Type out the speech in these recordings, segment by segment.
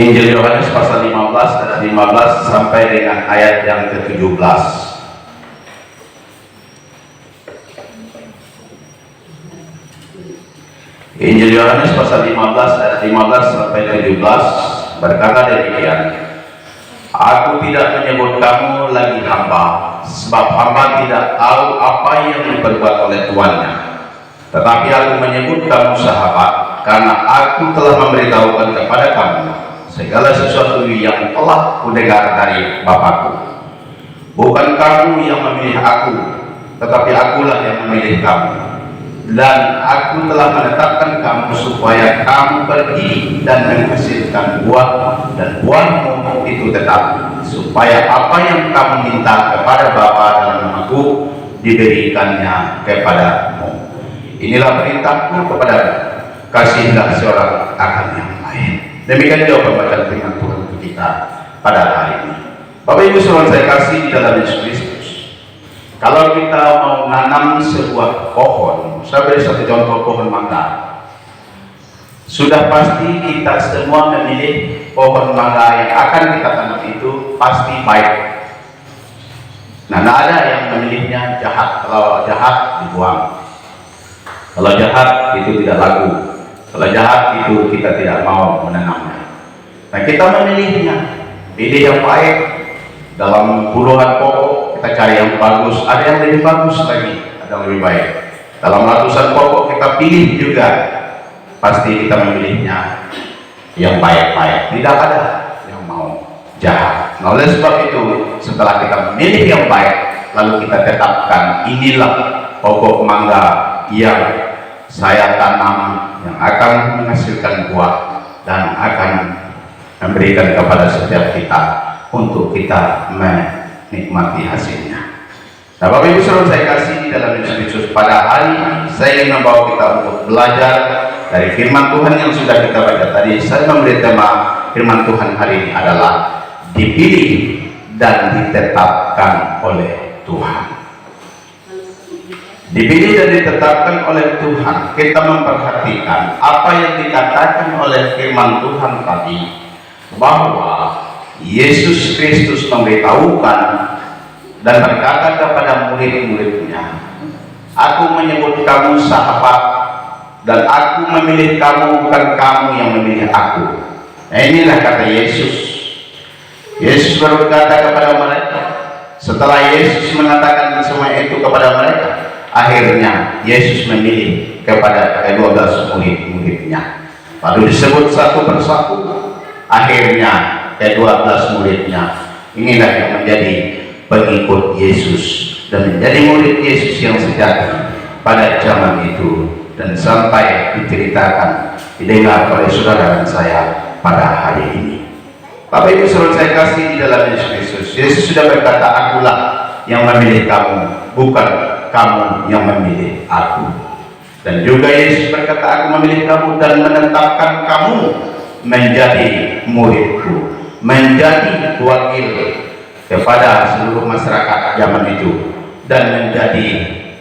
Injil Yohanes pasal 15 dan 15 sampai dengan ayat yang ke-17. Injil Yohanes pasal 15 ayat 15 sampai 17 berkata demikian: Aku tidak menyebut kamu lagi hamba, sebab hamba tidak tahu apa yang diperbuat oleh tuannya. Tetapi aku menyebut kamu sahabat, karena aku telah memberitahukan kepada kamu segala sesuatu yang telah kudengar dari Bapakku. Bukan kamu yang memilih aku, tetapi akulah yang memilih kamu. Dan aku telah menetapkan kamu supaya kamu pergi dan menghasilkan buah, dan buahmu itu tetap, supaya apa yang kamu minta kepada Bapa dalam namaku diberikannya kepadamu. Inilah perintahku kepadamu, kasihilah seorang akan yang lain. Demikian juga pembacaan firman Tuhan untuk kita pada hari ini. Bapak Ibu saudara saya kasih di dalam Yesus Kristus, kalau kita mau nanam sebuah pohon, saya beri satu contoh pohon mangga. Sudah pasti kita semua memilih pohon mangga yang akan kita tanam itu pasti baik. Nah, ada yang memilihnya jahat. Kalau jahat dibuang. Kalau jahat itu tidak laku. Kalau jahat itu kita tidak mau menanamnya. Nah, kita memilihnya, pilih yang baik. Dalam puluhan pokok kita cari yang bagus, ada yang lebih bagus lagi, ada yang lebih baik. Dalam ratusan pokok kita pilih juga, pasti kita memilihnya yang baik-baik. Tidak ada yang mau jahat. Nah, oleh sebab itu, setelah kita memilih yang baik, lalu kita tetapkan inilah pokok mangga yang saya tanam, yang akan menghasilkan buah dan akan memberikan kepada setiap kita untuk kita menikmati hasilnya. Nah, Bapak Ibu saudara saya kasih di dalam Yesus Kristus, pada hari ini saya ingin membawa kita untuk belajar dari firman Tuhan yang sudah kita baca tadi. Saya memberi tema firman Tuhan hari ini adalah dipilih dan ditetapkan oleh Tuhan. Dipilih dan ditetapkan oleh Tuhan. Kita memperhatikan apa yang dikatakan oleh firman Tuhan tadi, bahwa Yesus Kristus memberitahukan dan berkata kepada murid-muridnya, Aku menyebut kamu sahabat, dan aku memilih kamu, bukan kamu yang memilih aku. Nah, inilah kata Yesus. Yesus berkata kepada mereka. Setelah Yesus mengatakan semua itu kepada mereka, akhirnya Yesus memilih kepada ke-12 murid-muridnya. Lalu disebut satu persatu. Akhirnya ke-12 muridnya inilah yang menjadi pengikut Yesus dan menjadi murid Yesus yang sejati pada zaman itu, dan sampai diceritakan, didengar oleh saudara dan saya pada hari ini. Bapak Ibu saudara saya kasih di dalam Yesus Kristus, Yesus sudah berkata, Akulah yang memilih kamu, bukan kamu yang memilih aku. Dan juga Yesus berkata, Aku memilih kamu dan menetapkan kamu menjadi muridku, menjadi wakil kepada seluruh masyarakat zaman itu, dan menjadi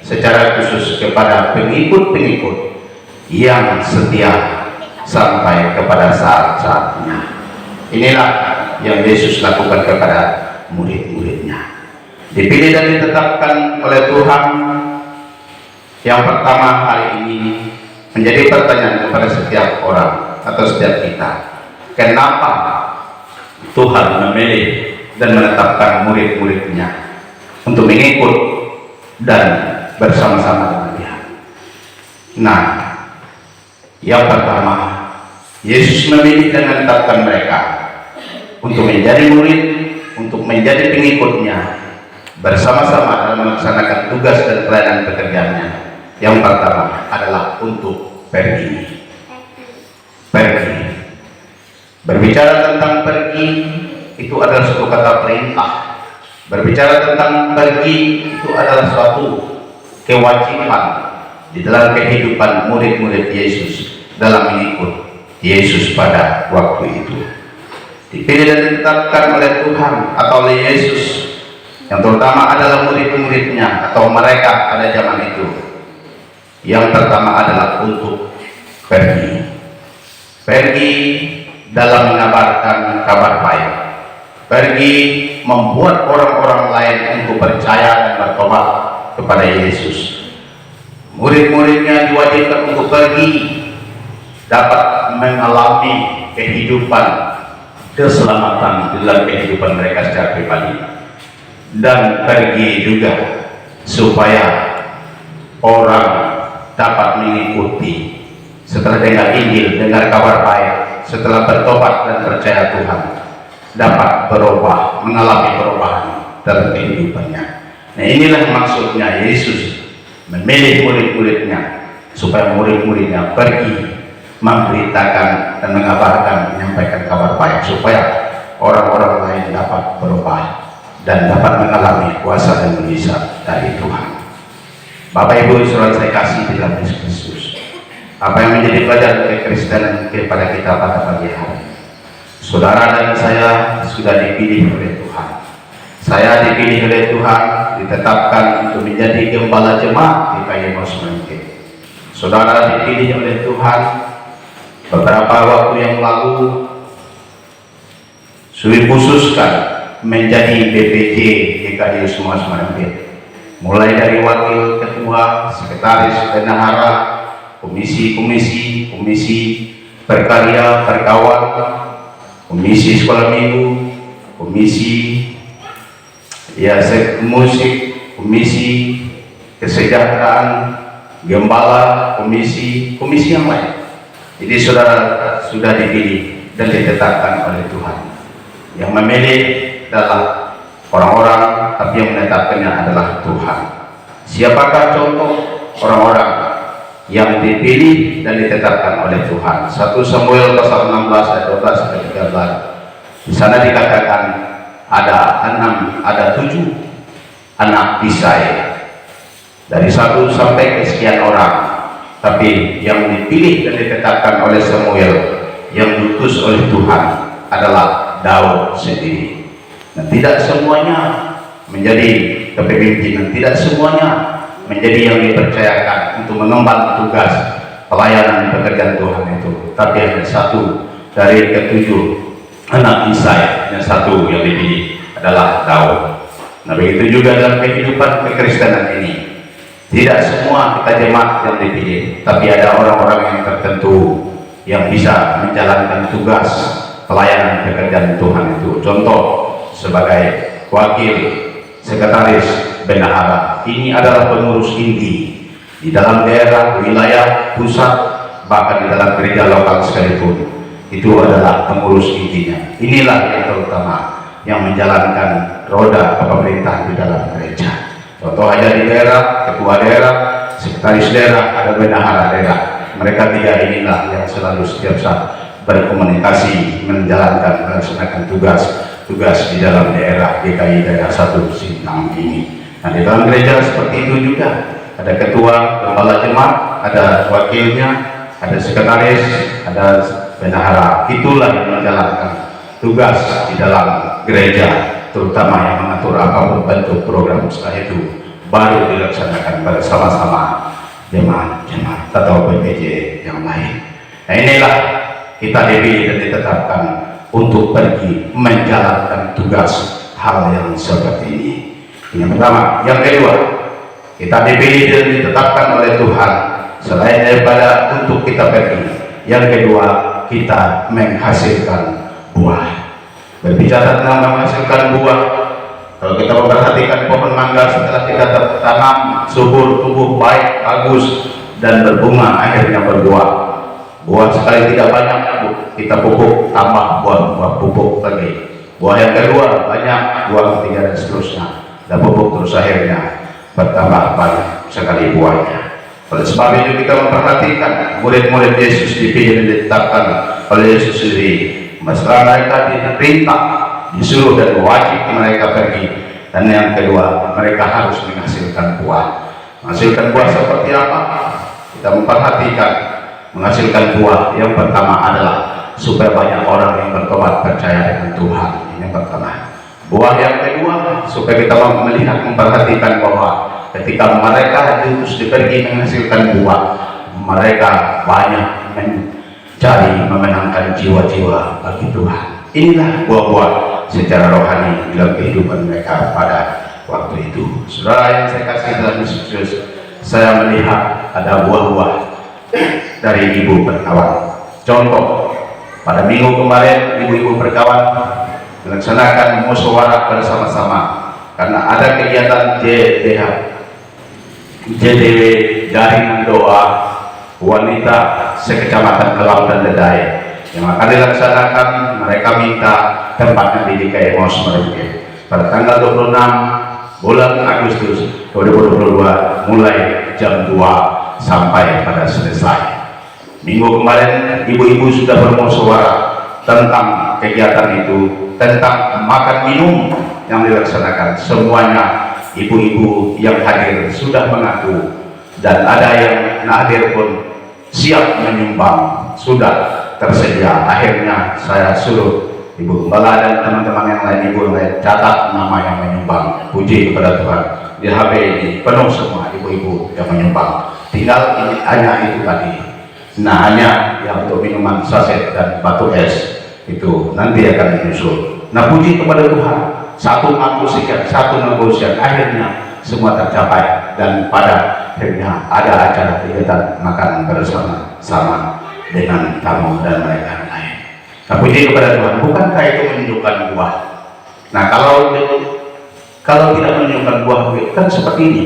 secara khusus kepada pengikut-pengikut yang setia sampai kepada saat-saatnya. Inilah yang Yesus lakukan kepada murid-muridnya. Dipilih dan ditetapkan oleh Tuhan. Yang pertama hari ini menjadi pertanyaan kepada setiap orang atau setiap kita, kenapa Tuhan memilih dan menetapkan murid-muridnya untuk mengikut dan bersama-sama dengan Dia? Nah, yang pertama, Yesus memilih dan menetapkan mereka untuk menjadi murid, untuk menjadi pengikutnya, bersama-sama dalam melaksanakan tugas dan pelayanan pekerjaannya. Yang pertama adalah untuk pergi. Berbicara tentang pergi itu adalah suatu kata perintah. Berbicara tentang pergi itu adalah suatu kewajiban di dalam kehidupan murid-murid Yesus dalam mengikut Yesus pada waktu itu. Dipilih dan ditetapkan oleh Tuhan atau oleh Yesus, yang terutama adalah murid-muridnya atau mereka pada zaman itu. Yang pertama adalah untuk pergi. pergi dalam mengabarkan kabar baik, pergi membuat orang-orang lain untuk percaya dan bertobat kepada Yesus. Murid-muridnya diwajibkan untuk pergi, dapat mengalami kehidupan keselamatan dalam kehidupan mereka secara pribadi, dan pergi juga supaya orang dapat mengikuti setelah dengar Injil, dengar kabar baik, setelah bertobat dan percaya Tuhan, dapat berubah, mengalami perubahan dalam kehidupannya. Nah, inilah maksudnya Yesus memilih murid-muridnya, supaya murid-muridnya pergi memberitakan dan mengabarkan, menyampaikan kabar baik, supaya orang-orang lain dapat berubah dan dapat mengalami kuasa dan mujizat dari Tuhan. Bapak Ibu saudara saya kasih di dalam Yesus Kristus, apa yang menjadi pelajaran kekristenan kepada kita pada pagi hari? Saudara dan saya sudah dipilih oleh Tuhan. Saya dipilih oleh Tuhan, ditetapkan untuk menjadi gembala jemaat di Kayemos Merauke. Saudara dipilih oleh Tuhan. Beberapa waktu yang lalu sudah khususkan menjadi BPJ GKI Semua Merauke. Mulai dari wakil ketua, sekretaris, bendahara, komisi berkarya, berkawan, komisi sekolah minggu, komisi musik, komisi kesejahteraan, gembala, komisi yang lain. Jadi saudara sudah dipilih dan ditetapkan oleh Tuhan. Yang memilih adalah orang-orang, tapi yang menetapkannya adalah Tuhan. Siapakah contoh orang-orang yang dipilih dan ditetapkan oleh Tuhan? 1 Samuel pasal 16 ayat 12 sampai 13. Di sana dikatakan ada 7 anak Isai, dari 1 sampai sekian orang. Tapi yang dipilih dan ditetapkan oleh Samuel, yang diutus oleh Tuhan, adalah Daud sendiri. Dan tidak semuanya menjadi kepemimpinan, tidak semuanya menjadi yang dipercayakan untuk mengemban tugas pelayanan pekerjaan Tuhan itu. Tapi ada 1 dari ke-7 anak Isai, yang 1 yang dipilih adalah Daud. Nah, begitu juga dalam kehidupan kekristenan ini. Tidak semua kita jemaat yang dipilih, tapi ada orang-orang yang tertentu yang bisa menjalankan tugas pelayanan pekerjaan Tuhan itu. Contoh sebagai wakil, sekretaris, bendahara. Ini adalah pengurus inti di dalam daerah, wilayah, pusat, bahkan di dalam gereja lokal sekalipun. Itu adalah pengurus intinya. Inilah yang terutama yang menjalankan roda kepemerintahan di dalam gereja. Contoh aja di daerah, ketua daerah, sekretaris daerah, ada bendahara daerah. Mereka 3 inilah yang selalu setiap saat berkomunikasi, menjalankan, melaksanakan tugas di dalam daerah GKI daerah 1 Sintang ini. Nah, di dalam gereja seperti itu juga. Ada ketua, gembala jemaat, ada wakilnya, ada sekretaris, ada bendahara. Itulah yang menjalankan tugas di dalam gereja, terutama yang mengatur apapun bentuk program. Setelah itu baru dilaksanakan bersama-sama jemaat atau PPJ yang lain. Nah, inilah kita dipilih dan ditetapkan untuk pergi menjalankan tugas hal yang seperti ini. Yang pertama. Yang kedua, kita dipilih dan ditetapkan oleh Tuhan selain daripada untuk kita pergi. Yang kedua, kita menghasilkan buah. Berbicara tentang menghasilkan buah, kalau kita memperhatikan pohon mangga setelah kita tanam, subur, tumbuh baik, bagus, dan berbunga, akhirnya berbuah. Buah sekali tidak banyak, kita pupuk, tambah buah pupuk lagi. Buah yang kedua banyak, buah ketiga dan seterusnya. Dan pupuk terus akhirnya bertambah banyak sekali buahnya. Oleh sebab itu kita memperhatikan murid-murid Yesus dipilih dan ditetapkan oleh Yesus sendiri. Masalah mereka diperintah, disuruh dan wajib mereka pergi. Dan yang kedua, mereka harus menghasilkan buah. Menghasilkan buah seperti apa? Kita memperhatikan menghasilkan buah. Yang pertama adalah supaya banyak orang yang bertobat percaya dengan Tuhan. Yang pertama. Buah yang kedua, supaya kita melihat, memperhatikan bahwa ketika mereka diutus pergi menghasilkan buah, mereka banyak cari memenangkan jiwa-jiwa bagi Tuhan. Inilah buah-buah secara rohani dalam kehidupan mereka pada waktu itu. Saudara yang saya kasih dalam Yesus, saya melihat ada buah-buah dari ibu berkawan. Contoh, pada minggu kemarin ibu-ibu berkawan melaksanakan musyawarah bersama-sama karena ada kegiatan JDW jaringan doa wanita sekecamatan Kelam dan Ledai yang akan dilaksanakan. Mereka minta tempatnya di DKI Mos Merauke pada tanggal 26 bulan Agustus 2022 mulai jam 2 sampai pada selesai. Minggu kemarin ibu-ibu sudah bermusyawarah tentang kegiatan itu, tentang makan minum yang dilaksanakan. Semuanya ibu-ibu yang hadir sudah mengaku, dan ada yang hadir pun siap menyumbang, sudah tersedia. Akhirnya saya suruh Ibu Gembala dan teman-teman yang lain, ibu lain, catat nama yang menyumbang. Puji kepada Tuhan, di HP ini penuh semua ibu-ibu yang menyumbang. Tinggal ini hanya itu tadi. Nah, hanya yang untuk minuman saset dan batu es itu nanti akan menyusul. Nah, puji kepada Tuhan, satu ngaku sekian, satu ngaku sekian, akhirnya semua tercapai, dan pada akhirnya ada acara kegiatan makan bersama-sama dengan tamu dan mereka lain. Nah, puji kepada Tuhan, bukankah itu menunjukkan buah? Nah, kalau tidak menunjukkan buah, kan seperti ini.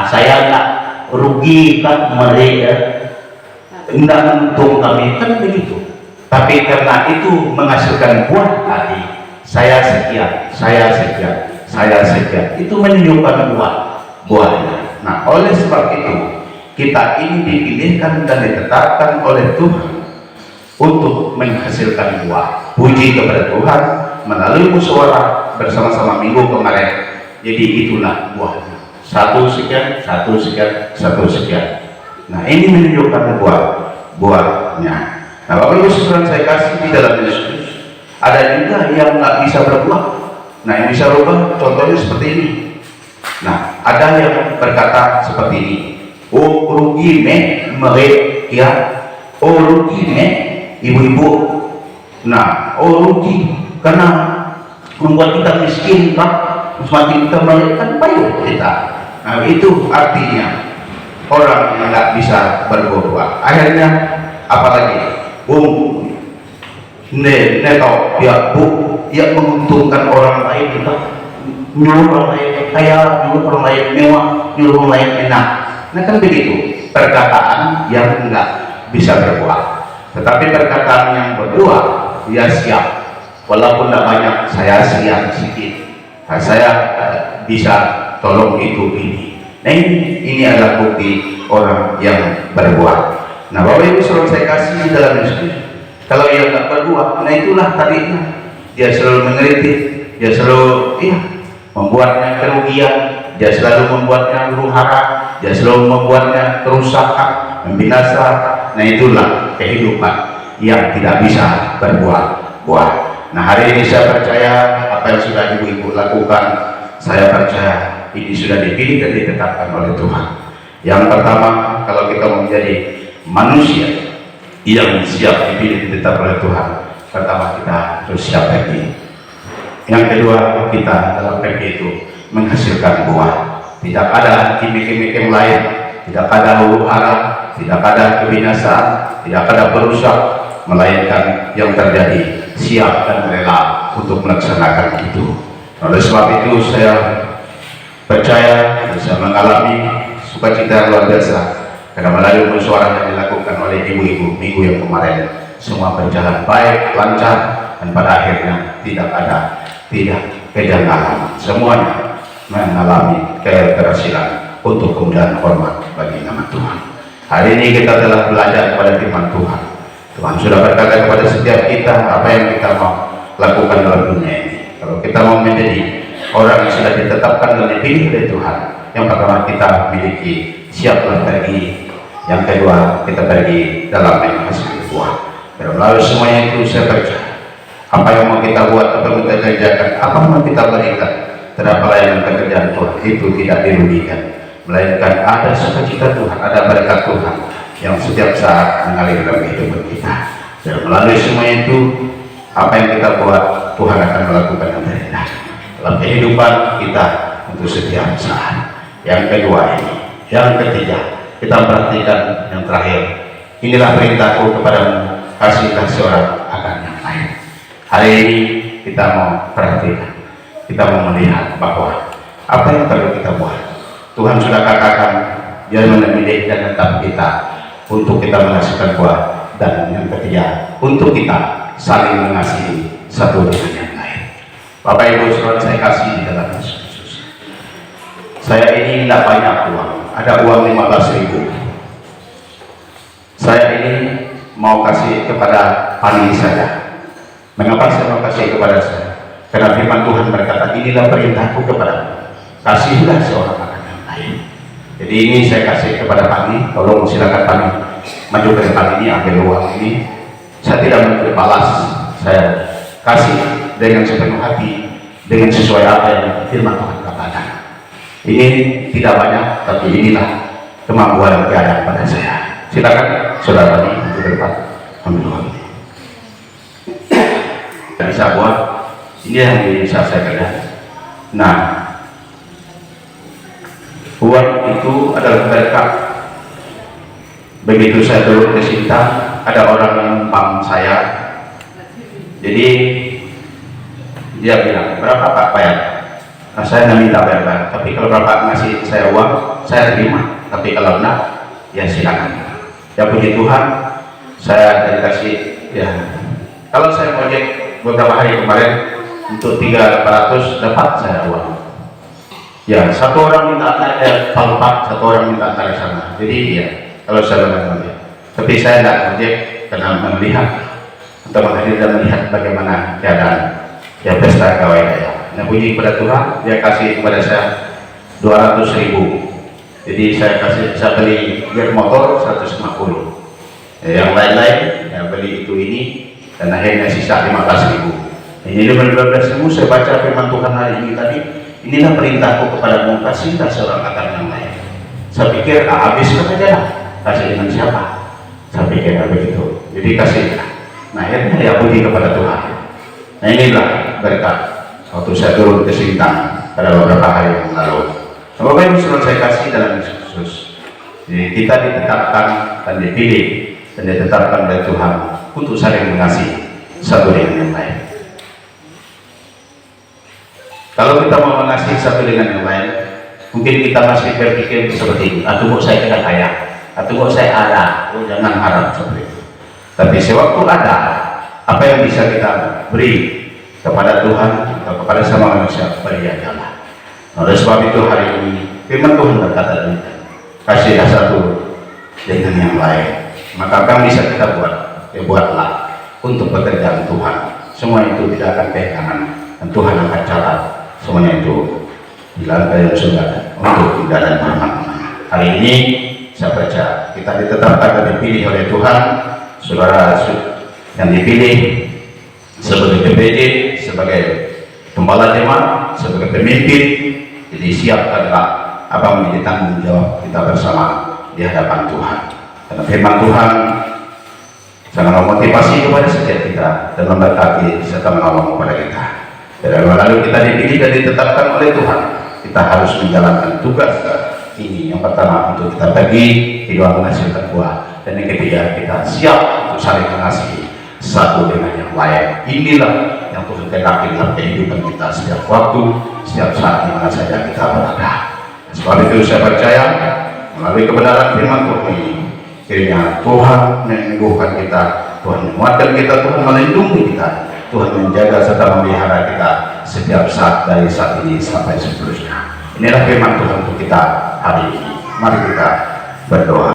Saya nggak rugi kan mereka, tidak untung kami, kan begitu. Tapi karena itu menghasilkan buah tadi, saya sekian, saya sekian, saya sekian, itu menunjukkan buahnya. Nah, oleh sebab itu kita ini dipilihkan dan ditetapkan oleh Tuhan untuk menghasilkan buah. Puji kepada Tuhan, melalui musyawarah bersama-sama minggu kemarin. Jadi itulah buahnya. Satu sekian, satu sekian, satu sekian. Nah, ini menunjukkan buahnya. Nah, Bapak Ibu saudara saya kasih di dalam Yesus, ada juga yang nggak bisa berbuah. Nah, yang bisa berbuah contohnya seperti ini. Nah, ada yang berkata seperti ini. Oh rugi mereka, oh rugi ibu-ibu. Nah, oh rugi karena membuat kita miskin, kan? Semakin kita melahirkan payung kita. Nah, itu artinya orang yang nggak bisa berbuah. Akhirnya apalagi neto ya bu, yang menguntungkan orang lain, kita nyuruh orang lain kaya, nyuruh orang lain mewah, nyuruh orang lain enak. Nah, kan begitu perkataan yang enggak bisa berbuah. Tetapi perkataan yang berbuah, dia siap, walaupun tidak banyak, saya siap sedikit, nah, saya bisa tolong itu ini. Nah, ini adalah bukti orang yang berbuah. Nah, Bapak Ibu selalu saya kasih di dalam Yesus, kalau ia nggak berbuah, nah itulah tadinya dia selalu mengkritik, dia selalu membuatnya kerugian, dia selalu membuatnya huru hara, dia selalu membuatnya kerusakan, membinasa. Nah, itulah kehidupan yang tidak bisa berbuah. Nah, hari ini saya percaya apa yang sudah ibu-ibu lakukan, saya percaya ini sudah dipilih dan ditetapkan oleh Tuhan. Yang pertama, kalau kita mau menjadi manusia yang siap dipilih ditetapkan oleh Tuhan, pertama kita harus siap pergi. Yang kedua, kita dalam pergi itu menghasilkan buah. Tidak ada gimmick-gimmick yang lain, tidak ada huru hara, tidak ada kebinasaan, tidak ada perusak, melainkan yang terjadi siap dan rela untuk melaksanakan itu. Oleh sebab itu saya percaya bisa mengalami sukacita yang luar biasa karena melalui musyawarah yang dilakukan oleh ibu-ibu minggu yang kemarin, semua berjalan baik, lancar, dan pada akhirnya tidak kejanggalan. Semuanya mengalami keberhasilan untuk kemudian hormat bagi nama Tuhan. Hari ini kita telah belajar kepada firman Tuhan. Tuhan sudah berkata kepada setiap kita apa yang kita mau lakukan dalam dunia ini. Kalau kita mau menjadi orang yang sudah ditetapkan dan dipilih oleh Tuhan, yang pertama kita miliki siaplah pergi. Yang kedua, kita pergi dalam menghasilkan buah. Dan melalui semuanya itu saya percaya apa yang mau kita buat, apa yang kita kerjakan, apa yang mau kita berikan terhadap pelayanan pekerjaan Tuhan, itu tidak dirugikan, melainkan ada sukacita Tuhan, ada berkat Tuhan yang setiap saat mengalir dalam kehidupan kita. Dan melalui semua itu, apa yang kita buat, Tuhan akan melakukan yang terindah dalam kehidupan kita untuk setiap saat. Yang kedua ini, yang ketiga, kita perhatikan yang terakhir. Inilah perintahku kepadamu, kasihlah seorang akan yang lain. Hari ini kita mau perhatikan, kita mau melihat bahwa apa yang perlu kita buat. Tuhan sudah katakan Dia memilih dan tetap kita untuk kita menghasilkan buah. Dan yang ketiga, untuk kita saling mengasihi satu dengan yang lain. Bapak Ibu saudara saya kasih di dalam Yesus. Saya ini tidak banyak uang, ada uang 15.000. Saya ini mau kasih kepada pani saya. Mengapa saya mau kasih kepada saya? Karena firman Tuhan berkata, inilah perintahku kepadamu, kasihlah seorang akan yang lain. Jadi ini saya kasih kepada pani. Tolong silakan pani maju ke depan ini, ambil uang ini. Saya tidak menuntut balas, saya kasih dengan sepenuh hati, dengan sesuai apa yang firman Tuhan katakan. Ini tidak banyak, tapi inilah kemampuan yang ada pada saya. Silakan saudara ini maju ke depan, ambil uang ini. Bisa buat, ini yang bisa saya kerjakan. Nah, uang itu adalah berkat. Begitu saya turun ke Sintang, ada orang yang numpang saya. Jadi dia bilang, berapa Pak bayar? Nah, saya nggak minta bayar, tapi kalau Bapak ngasih saya uang, saya terima. Tapi kalau enggak, ya silakan. Ya puji Tuhan, saya dikasih. Ya, kalau saya ngojek beberapa hari kemarin untuk 300 dapat saya uang. Ya, satu orang minta Pak, satu orang minta antar sana. Jadi ya, kalau saya ngojek, tapi saya tidak ngojek karena melihat atau menghadir dan melihat bagaimana keadaan ya pesta kawai raya. Nah, puji kepada Tuhan, dia kasih kepada saya 200.000. Jadi saya beli gear motor 150. Yang lain-lain ya beli itu ini, dan akhirnya sisa 15.000. Ini 12.000 saya baca firman Tuhan hari ini tadi. Inilah perintahku kepadamu, kasihlah seorang akan yang lain. Saya pikir habis saja, kasih dengan siapa? Saya pikir begitu. Jadi kasihlah. Nah, akhirnya ya puji kepada Tuhan. Nah, inilah berkat waktu saya turun ke Sintang pada beberapa hari yang lalu. Bapak Ibu saudara saya kasih dalam Yesus. Jadi kita ditetapkan dan dipilih dan ditetapkan oleh Tuhan untuk saling mengasihi satu dengan yang lain. Kalau kita mau mengasihi satu dengan yang lain, mungkin kita masih berpikir seperti ini. Atau kok saya tidak kaya, atau kok saya ada. Oh, jangan harap seperti itu. Tapi sewaktu ada, apa yang bisa kita beri kepada Tuhan atau kepada sama manusia, beri adalah. Oleh sebab itu hari ini firman Tuhan berkata demikian, kasihlah satu dengan yang lain. Maka apa yang bisa kita buat, ya buatlah untuk pekerjaan Tuhan. Semua itu tidak akan kehilangan dan Tuhan akan catat semuanya itu di lantai yang sudah untuk indah dan rahmat. Hari ini saya baca kita ditetapkan dan dipilih oleh Tuhan, saudara yang dipilih sebagai PPJ, sebagai gembala jemaat, sebagai pemimpin. Jadi siapkanlah apa menjadi tanggung jawab kita bersama di hadapan Tuhan. Karena firman Tuhan sangat memotivasi kepada setiap kita dan memberkati serta menolong kepada kita. Dan lalu kita dipilih dan ditetapkan oleh Tuhan. Kita harus menjalankan tugas ini. Yang pertama untuk kita pergi tidak menghasilkan buah, dan yang ketiga kita siap untuk saling mengasihi satu dengan yang lain. Inilah yang Tuhan kehendaki dalam kehidupan kita setiap waktu, setiap saat di mana saja kita berada. Sebab itu saya percaya melalui kebenaran firman Tuhan ini, kiranya Tuhan menyembuhkan kita, Tuhan menguatkan kita, Tuhan melindungi kita, Tuhan menjaga serta memelihara kita setiap saat dari saat ini sampai seterusnya. Inilah firman Tuhan untuk kita hari ini. Mari kita berdoa.